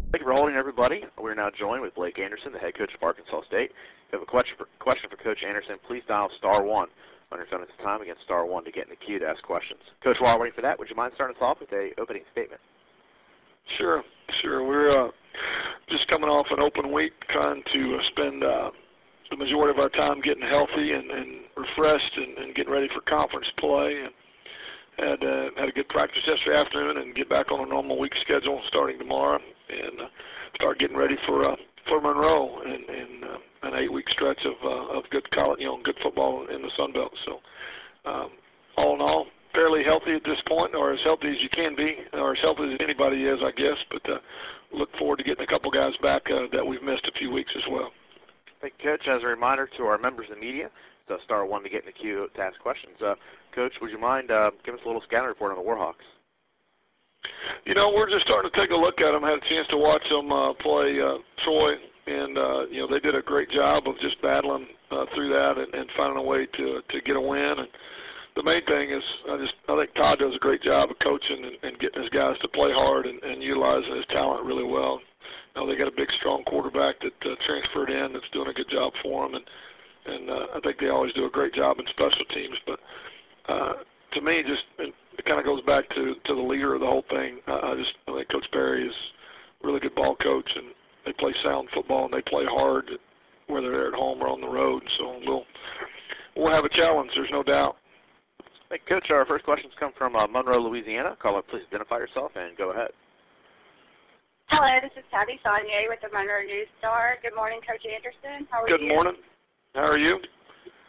Thank you for holding, everybody. We're now joined with Blake Anderson, the head coach of Arkansas State. If you have a question for Coach Anderson, please dial *1 on your phone at this time. Again, *1 to get in the queue to ask questions. Coach, while waiting for that, would you mind starting us off with an opening statement? Sure. We're just coming off an open week, trying to spend the majority of our time getting healthy and refreshed and getting ready for conference play. And had a good practice yesterday afternoon and get back on a normal week schedule starting tomorrow and start getting ready for Monroe and an 8-week stretch of good college, good football in the Sun Belt. So all in all, fairly healthy at this point, or as healthy as you can be, or as healthy as anybody is, I guess. But look forward to getting a couple guys back that we've missed a few weeks as well. Thank you, Coach. As a reminder to our members of the media, it's *1 to get in the queue to ask questions. Coach, would you mind giving us a little scouting report on the Warhawks? We're just starting to take a look at them. I had a chance to watch them play Troy, and they did a great job of just battling through that and finding a way to get a win. And the main thing is I think Todd does a great job of coaching and getting his guys to play hard and utilizing his talent really well. They got a big, strong quarterback that transferred in that's doing a good job for them, and I think they always do a great job in special teams. But to me, it kind of goes back to the leader of the whole thing. I think Coach Berry is a really good ball coach, and they play sound football and they play hard, whether they're at home or on the road. So we'll have a challenge. There's no doubt. Thank you, Coach. Our first questions come from Monroe, Louisiana. Caller, please identify yourself and go ahead. Hello, this is Tabby Saunier with the Monroe News Star. Good morning, Coach Anderson. How are you? Good morning. How are you?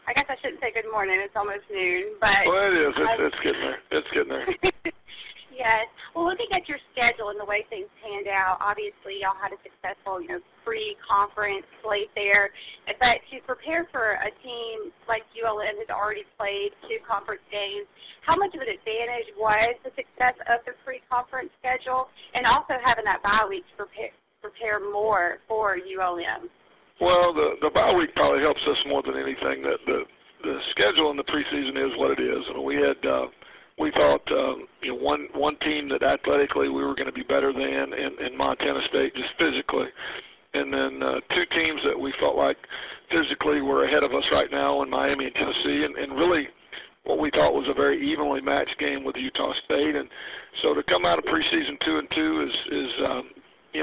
I guess I shouldn't say good morning. It's almost noon. But well, it is. It's getting there. It's getting there. Yes. Well, looking at your schedule and the way things panned out, obviously y'all had a successful, pre-conference slate there. But to prepare for a team like ULM has already played 2 conference games, how much of an advantage was the success of the pre-conference schedule and also having that bye week to prepare more for ULM? Well, the bye week probably helps us more than anything. That the schedule in the preseason is what it is. We had we thought one team that athletically we were going to be better than in Montana State just physically, and then 2 teams that we felt like physically were ahead of us right now in Miami and Tennessee, and really what we thought was a very evenly matched game with Utah State. And so to come out of preseason 2-2 is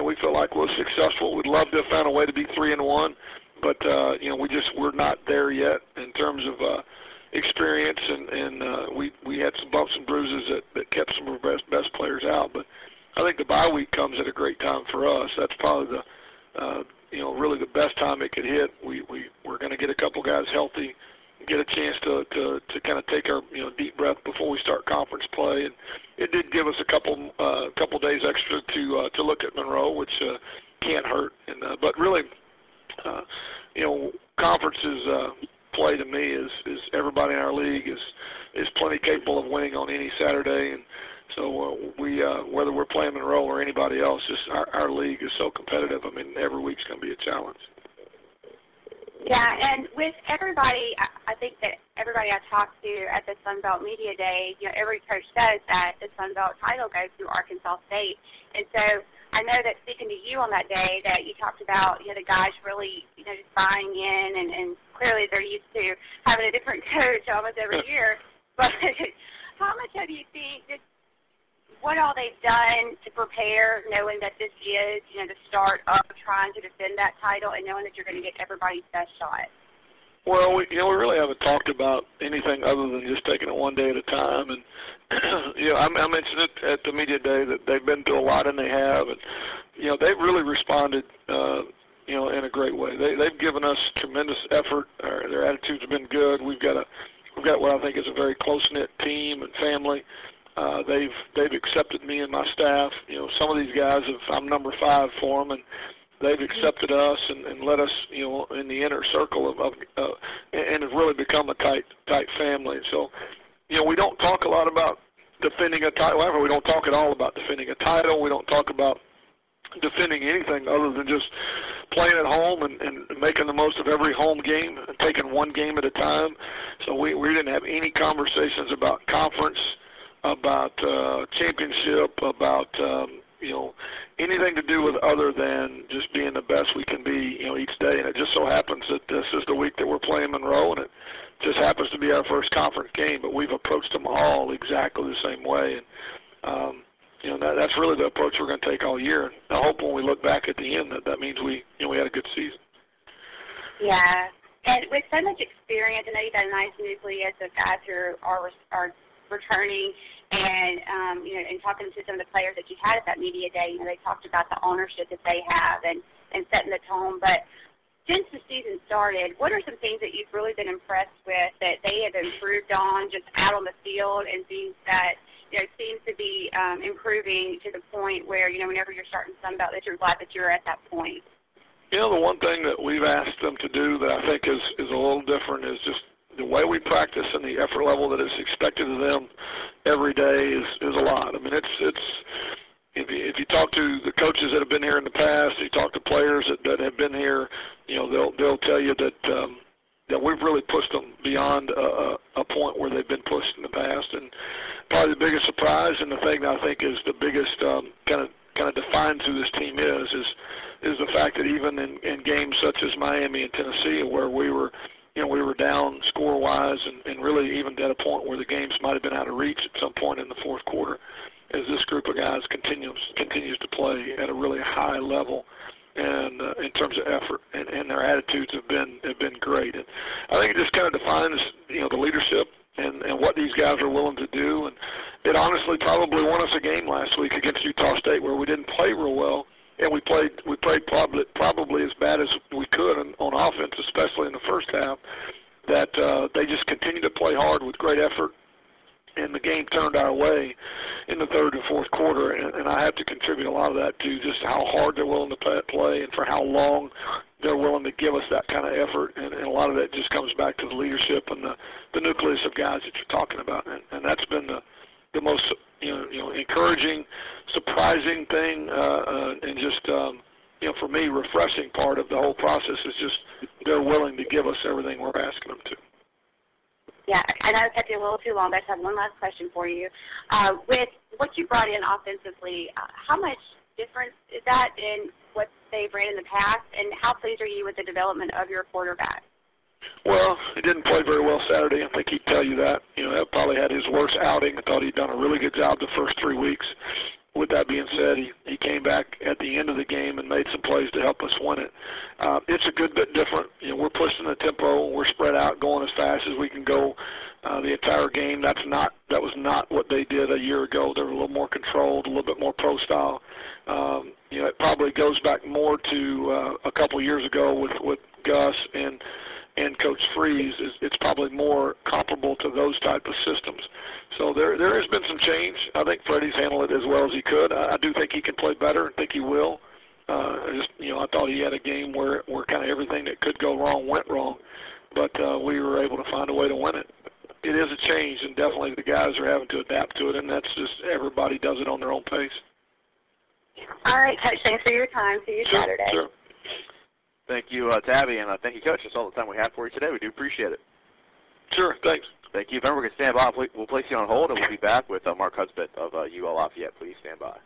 we feel like we're successful. We'd love to have found a way to be 3-1, but we're not there yet in terms of experience, and we had some bumps and bruises that kept some of our best players out. But I think the bye week comes at a great time for us. That's probably really the best time it could hit. We're going to get a couple guys healthy, get a chance to kind of take our deep breath before we start conference play, and it did give us a couple days extra to look at Monroe, which can't hurt. And but really, conferences play to me is everybody in our league is plenty capable of winning on any Saturday, and so whether we're playing Monroe or anybody else, just our league is so competitive. I mean, every week's going to be a challenge. Yeah, and with everybody, I think that everybody I talked to at the Sun Belt Media Day, every coach says that the Sun Belt title goes through Arkansas State. And so I know that speaking to you on that day that you talked about, the guys really, just buying in, and clearly they're used to having a different coach almost every year. But how much do you think just what all they've done to prepare, knowing that this is, the start of trying to defend that title and knowing that you're going to get everybody's best shot? Well, we really haven't talked about anything other than just taking it one day at a time. And, I mentioned it at the media day that they've been through a lot, and they have. And, they've really responded, in a great way. They've given us tremendous effort. Their attitudes have been good. We've got what I think is a very close-knit team and family. They've accepted me and my staff. Some of these guys I'm number 5 for them, and they've accepted us and let us, in the inner circle of and have really become a tight family. So, we don't talk a lot about defending a title. However, we don't talk at all about defending a title. We don't talk about defending anything other than just playing at home and making the most of every home game and taking one game at a time. So we didn't have any conversations about conference, about championship, about anything to do with other than just being the best we can be, each day. And it just so happens that this is the week that we're playing Monroe, and it just happens to be our first conference game. But we've approached them all exactly the same way, and that's really the approach we're going to take all year. And I hope when we look back at the end that means we had a good season. Yeah. And with so much experience, I know you've got a nice nucleus of guys who are returning, and and talking to some of the players that you had at that media day, they talked about the ownership that they have and setting the tone. But since the season started, what are some things that you've really been impressed with that they have improved on just out on the field, and things that seems to be improving to the point where whenever you're starting Sunbelt that you're glad that you're at that point? The one thing that we've asked them to do that I think is a little different is just the way we practice and the effort level that is expected of them every day is a lot. I mean, it's if you talk to the coaches that have been here in the past, you talk to players that have been here, they'll tell you that we've really pushed them beyond a point where they've been pushed in the past. And probably the biggest surprise, and the thing that I think is the biggest kind of defines who this team is the fact that even in games such as Miami and Tennessee, where we were down score-wise and really even at a point where the games might have been out of reach at some point in the fourth quarter, as this group of guys continues to play at a really high level, and in terms of effort, and their attitudes have been great. And I think it just kind of defines the leadership and what these guys are willing to do. And it honestly probably won us a game last week against Utah State where we didn't play real well. And we played probably as bad as we could on offense, especially in the first half, that they just continued to play hard with great effort, and the game turned our way in the third and fourth quarter. And I have to contribute a lot of that to just how hard they're willing to play and for how long they're willing to give us that kind of effort. And a lot of that just comes back to the leadership and the nucleus of guys that you're talking about. And that's been the most encouraging, surprising thing, and just for me, refreshing part of the whole process is just they're willing to give us everything we're asking them to. Yeah, I know I kept you a little too long, but I just have one last question for you. With what you brought in offensively, how much difference is that in what they've ran in the past, and how pleased are you with the development of your quarterback? Well, he didn't play very well Saturday. I think he'd tell you that. That probably had his worst outing. I thought he'd done a really good job the first 3 weeks. With that being said, he came back at the end of the game and made some plays to help us win it. It's a good bit different. We're pushing the tempo. We're spread out, going as fast as we can go the entire game. That was not what they did a year ago. They were a little more controlled, a little bit more pro style. It probably goes back more to a couple years ago with Gus and Coach Freeze. It's probably more comparable to those type of systems. So there has been some change. I think Freddie's handled it as well as he could. I do think he can play better. I think he will. I thought he had a game where kind of everything that could go wrong went wrong, but we were able to find a way to win it. It is a change, and definitely the guys are having to adapt to it, and that's just everybody does it on their own pace. All right, Coach, thanks for your time. See you Saturday. Sure. Thank you, Tabby, and thank you, Coach. That's all the time we have for you today. We do appreciate it. Sure, thanks. Thank you. Remember, we're going to stand by. We'll place you on hold, and we'll be back with Mark Hudspeth of UL Lafayette. Please stand by.